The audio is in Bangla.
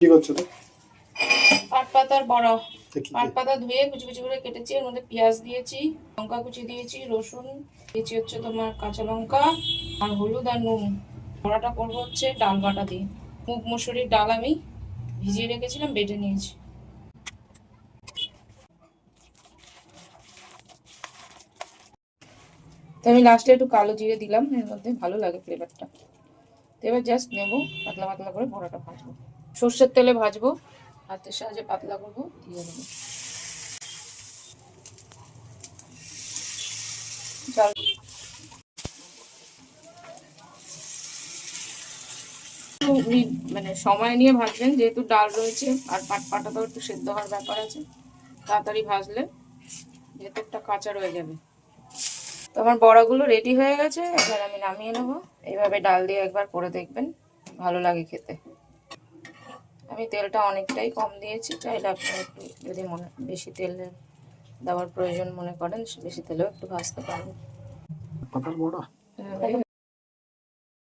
কি করছো তো? পাট পাতার বড়া। পাট পাতা ধুয়ে কুচি কুচি করে কেটেছি, এর মধ্যে পেঁয়াজ দিয়েছি, লঙ্কা কুচি দিয়েছি, রসুন দিয়েছি, হচ্ছে তোমার কাঁচা লঙ্কা আর হলুদ আর নুন। বড়াটা করবো হচ্ছে ডাল বাটা দিয়ে। মুগ মসুরির ডাল আমি ভিজিয়ে রেখেছিলাম, বেটে নিয়েছি। তো আমি লাস্টে একটু কালো জিরে দিলাম, এর মধ্যে ভালো লাগে ফ্লেভারটা। তো এবার জাস্ট নেবো, পাতলা পাতলা করে বড়াটা ভাজবো, সর্ষের তেলে ভাজবো, হাতের সাহায্যে পাতলা করবো, দিয়ে দেবো। চাল মানে সময় নিয়ে ভাজবেন, যেহেতু ডাল রয়েছে আর পাটাটাও একটু সেদ্ধ হওয়ার ব্যাপার আছে। তাড়াতাড়ি ভাজলে ভেতরটা কাঁচা রয়ে যাবে। তো আমার বড়াগুলো রেডি হয়ে গেছে, এবার আমি নামিয়ে নেবো। এইভাবে ডাল দিয়ে একবার করে দেখবেন, ভালো লাগে খেতে। আমি তেলটা অনেকটাই কম দিয়েছি, চাইলে আপনারা একটু যদি বেশি তেল দেওয়ার প্রয়োজন মনে করেন, বেশি তেলেও একটু ভাজতে পারবেন। পাতার বড়া।